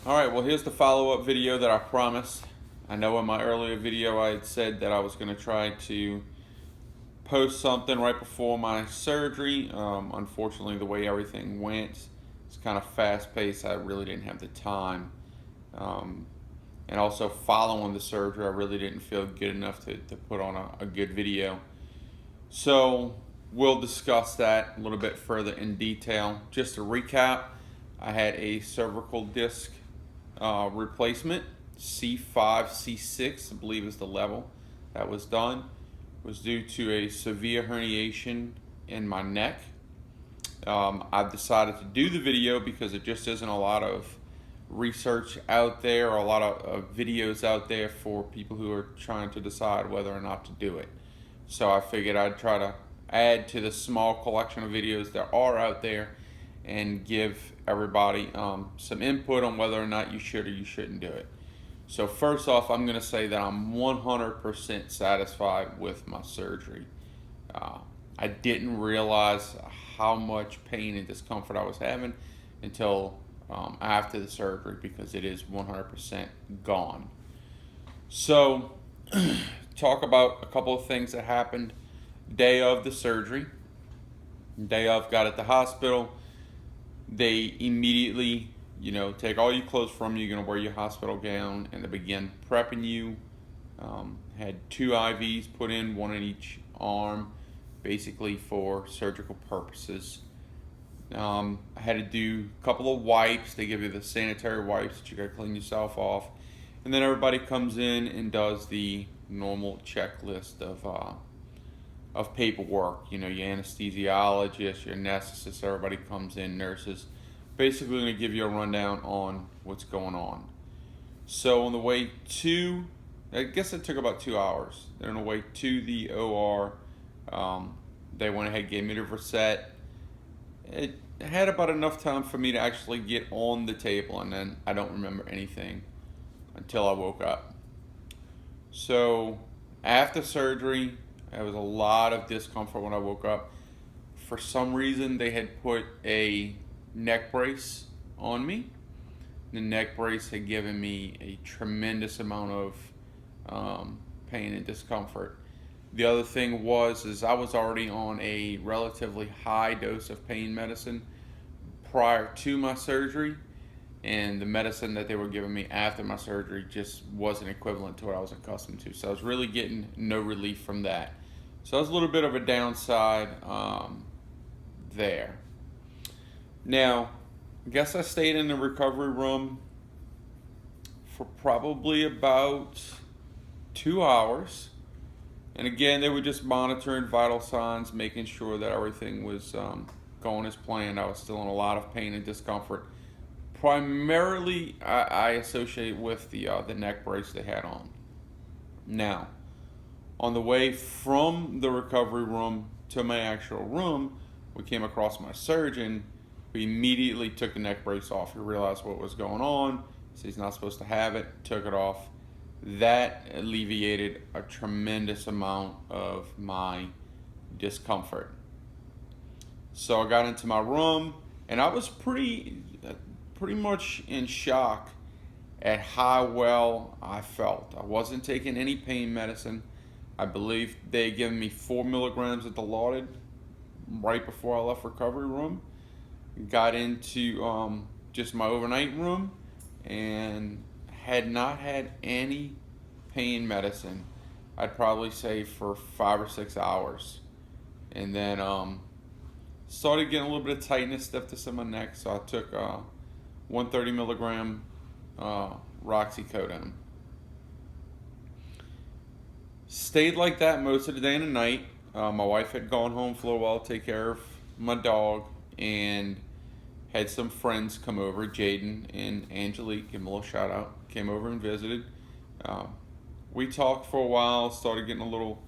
Alright, well here's the follow-up video that I promised. I know in my earlier video I had said that I was going to try to post something right before my surgery. Unfortunately, the way everything went, it's kind of fast-paced. I really didn't have the time. And also following the surgery, I really didn't feel good enough to put on a good video. So we'll discuss that a little bit further in detail. Just to recap, I had a cervical disc replacement, C5, C6, I believe is the level that was done. It was due to a severe herniation in my neck. I've decided to do the video because it just isn't a lot of research out there or a lot of videos out there for people who are trying to decide whether or not to do it. So I figured I'd try to add to the small collection of videos that are out there and give everybody some input on whether or not you should or you shouldn't do it. So first off, I'm going to say that I'm 100% satisfied with my surgery. I didn't realize how much pain and discomfort I was having until after the surgery, because it is 100% gone. So talk about a couple of things that happened day of the surgery. Day of, got at the hospital. They immediately, take all your clothes from you. You're going to wear your hospital gown, and they begin prepping you. Had 2 IVs put in, one in each arm, basically for surgical purposes. I had to do a couple of wipes. They give you the sanitary wipes that you got to clean yourself off. And then everybody comes in and does the normal checklist of paperwork. Your anesthesiologist, your anesthetist, everybody comes in, nurses, basically going to give you a rundown on what's going on. So on the way to, I guess it took about 2 hours. They're on the way to the OR. They went ahead and gave me the Versed. It had about enough time for me to actually get on the table, and then I don't remember anything until I woke up. So after surgery, there was a lot of discomfort when I woke up. For some reason, they had put a neck brace on me. The neck brace had given me a tremendous amount of pain and discomfort. The other thing is I was already on a relatively high dose of pain medicine prior to my surgery, and the medicine that they were giving me after my surgery just wasn't equivalent to what I was accustomed to. So I was really getting no relief from that. So that was a little bit of a downside there. Now, I guess I stayed in the recovery room for probably about 2 hours. And again, they were just monitoring vital signs, making sure that everything was going as planned. I was still in a lot of pain and discomfort. Primarily, I associate with the neck brace they had on. Now, on the way from the recovery room to my actual room, we came across my surgeon, who immediately took the neck brace off. He realized what was going on, so he's not supposed to have it, took it off. That alleviated a tremendous amount of my discomfort. So I got into my room, and I was pretty much in shock at how well I felt. I wasn't taking any pain medicine. I believe they had given me 4 milligrams of Dilaudid right before I left recovery room. Got into just my overnight room and had not had any pain medicine, I'd probably say, for 5 or 6 hours. And then started getting a little bit of tightness, stiffness in my neck, so I took 130 milligram roxycodone. Stayed like that most of the day and the night. My wife had gone home for a little while to take care of my dog, and had some friends come over. Jaden and Angelique, give them a little shout out, came over and visited. We talked for a while, started getting a little,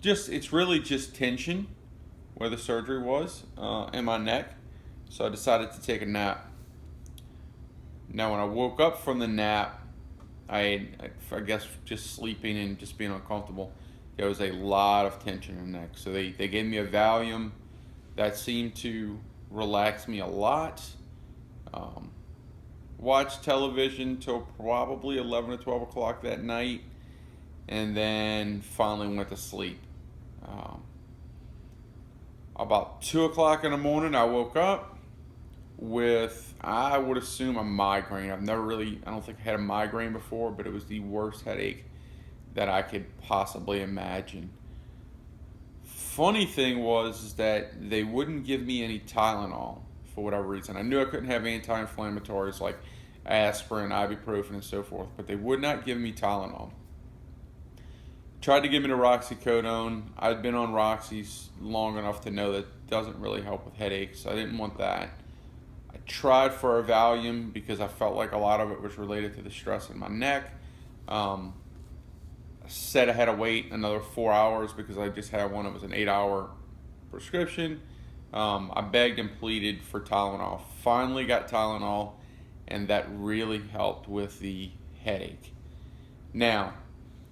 it's really just tension where the surgery was in my neck. So I decided to take a nap. Now when I woke up from the nap, I guess just sleeping and just being uncomfortable, there was a lot of tension in the neck. So they gave me a Valium that seemed to relax me a lot. watched television till probably 11 or 12 o'clock that night, and then finally went to sleep. Um, about 2 o'clock in the morning, I woke up with, I would assume, a migraine. I don't think I had a migraine before, but it was the worst headache that I could possibly imagine. Funny thing was is that they wouldn't give me any Tylenol for whatever reason. I knew I couldn't have anti-inflammatories like aspirin, ibuprofen, and so forth, but they would not give me Tylenol. Tried to give me the roxicodone. I'd been on Roxy's long enough to know that it doesn't really help with headaches, so I didn't want that. I tried for a Valium because I felt like a lot of it was related to the stress in my neck. Said I had to wait another 4 hours because I just had one. It was an 8-hour prescription. I begged and pleaded for Tylenol. Finally got Tylenol, and that really helped with the headache. Now,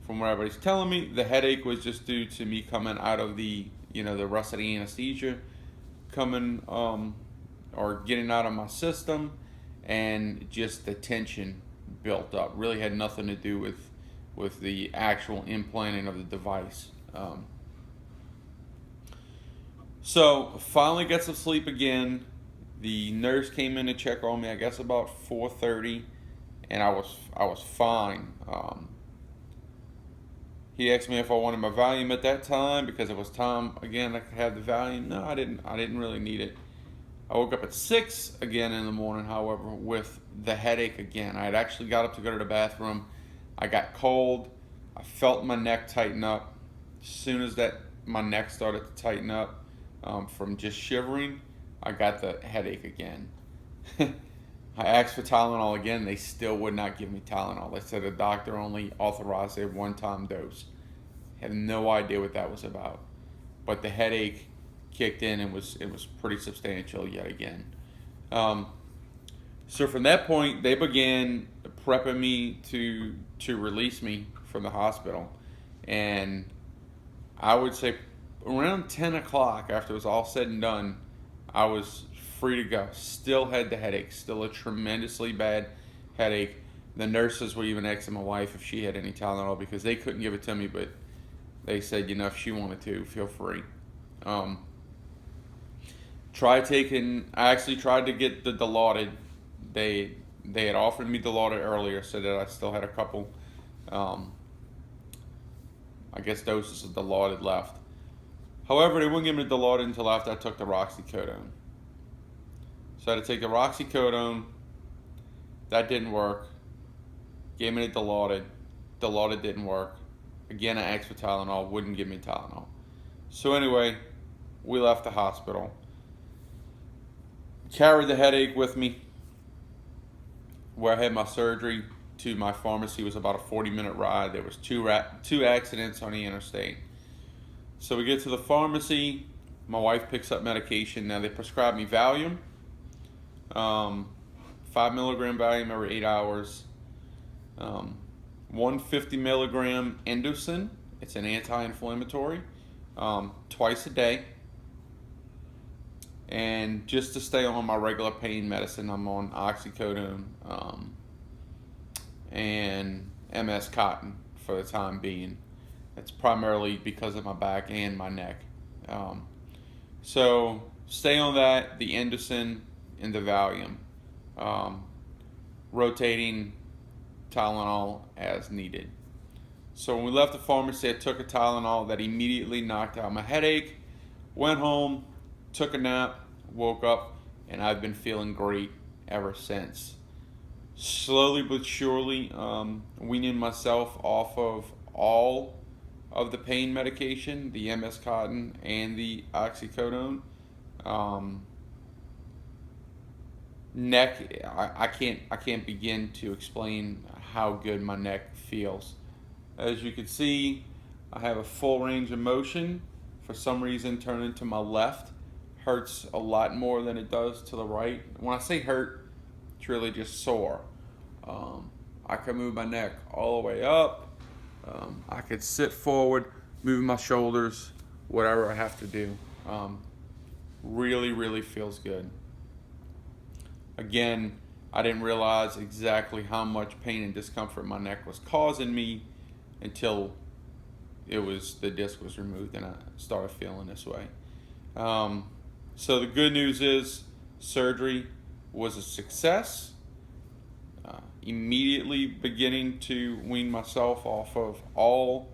from what everybody's telling me, the headache was just due to me coming out of the rest of the anesthesia, coming or getting out of my system, and just the tension built up. Really had nothing to do with the actual implanting of the device. So finally got some sleep again. The nurse came in to check on me, I guess about 4:30, and I was fine. He asked me if I wanted my Valium at that time because it was time again I could have the Valium. No, I didn't. I didn't really need it. I woke up at 6 again in the morning, however, with the headache again. I had actually got up to go to the bathroom. I got cold. I felt my neck tighten up. As soon as my neck started to tighten up from just shivering, I got the headache again. I asked for Tylenol again. They still would not give me Tylenol. They said the doctor only authorized a one-time dose. Had no idea what that was about. But the headache kicked in and it was pretty substantial yet again. So from that point, they began prepping me to release me from the hospital. And I would say around 10 o'clock, after it was all said and done, I was free to go. Still had the headache, still a tremendously bad headache. The nurses were even asking my wife if she had any Tylenol because they couldn't give it to me, but they said, if she wanted to, feel free. I actually tried to get the Dilaudid. They had offered me Dilaudid earlier, so that I still had a couple, doses of Dilaudid left. However, they wouldn't give me the Dilaudid until after I took the roxicodone. So I had to take the roxicodone. That didn't work. Gave me the Dilaudid. Dilaudid didn't work. Again, I asked for Tylenol. Wouldn't give me Tylenol. So anyway, we left the hospital. Carried the headache with me. Where I had my surgery to my pharmacy was about a 40-minute ride. There was two accidents on the interstate. So we get to the pharmacy. My wife picks up medication. Now they prescribed me Valium. 5 milligram Valium every 8 hours. 150 milligram Indocin. It's an anti-inflammatory. Twice a day. And just to stay on my regular pain medicine, I'm on oxycodone and MS Cotton for the time being. It's primarily because of my back and my neck. So stay on that, the Indocin and the Valium. Rotating Tylenol as needed. So when we left the pharmacy, I took a Tylenol that immediately knocked out my headache. Went home, took a nap, woke up, and I've been feeling great ever since. Slowly but surely, weaning myself off of all of the pain medication, the MS Cotton and the oxycodone. Neck, I can't begin to explain how good my neck feels. As you can see, I have a full range of motion. For some reason, turning to my left hurts a lot more than it does to the right. When I say hurt, it's really just sore. I can move my neck all the way up. I could sit forward, move my shoulders, whatever I have to do. Really, really feels good. Again, I didn't realize exactly how much pain and discomfort my neck was causing me until the disc was removed and I started feeling this way. So the good news is surgery was a success. Immediately beginning to wean myself off of all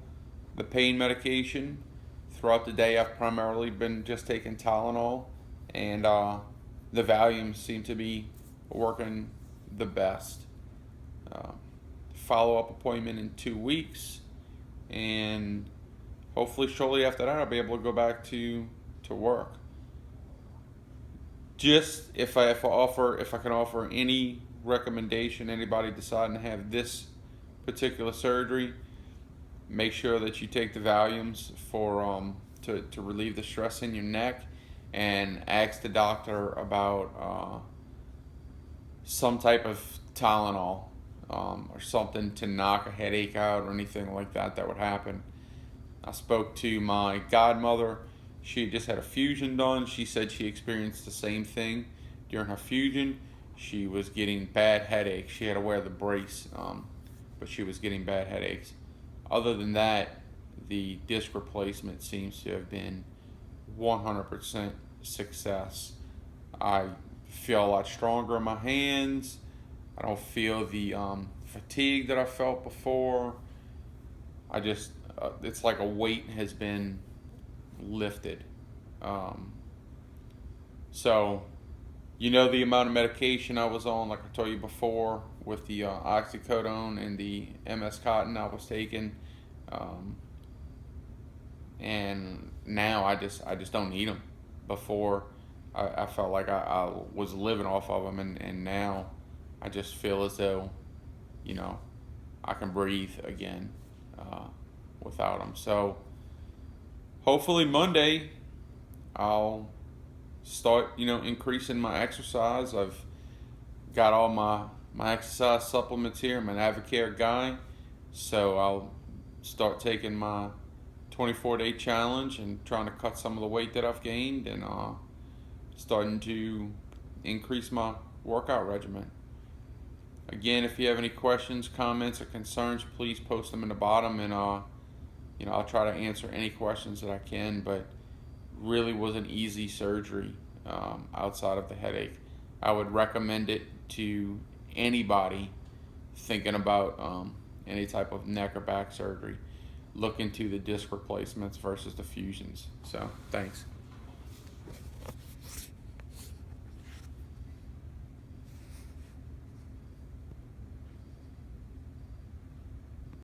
the pain medication. Throughout the day, I've primarily been just taking Tylenol, and the Valiums seem to be working the best. Uh, Follow-up appointment in 2 weeks, and hopefully shortly after that I'll be able to go back to work. Just if I can offer any recommendation, anybody deciding to have this particular surgery, make sure that you take the Valiums for to relieve the stress in your neck, and ask the doctor about some type of Tylenol or something to knock a headache out or anything like that would happen. I spoke to my godmother. She just had a fusion done. She said she experienced the same thing during her fusion. She was getting bad headaches. She had to wear the brace, but she was getting bad headaches. Other than that, the disc replacement seems to have been 100% success. I feel a lot stronger in my hands. I don't feel the fatigue that I felt before. I just, it's like a weight has been lifted. So, the amount of medication I was on, like I told you before, with the oxycodone and the MS Cotton I was taking, and now I just don't need them. Before, I felt like I was living off of them, and now I just feel as though, I can breathe again without them. So hopefully Monday I'll start, increasing my exercise. I've got all my exercise supplements here. I'm an Advocare guy, so I'll start taking my 24-day challenge and trying to cut some of the weight that I've gained, and starting to increase my workout regimen. Again, if you have any questions, comments, or concerns, please post them in the bottom, and I'll try to answer any questions that I can. But really was an easy surgery outside of the headache. I would recommend it to anybody thinking about any type of neck or back surgery. Look into the disc replacements versus the fusions. So, thanks.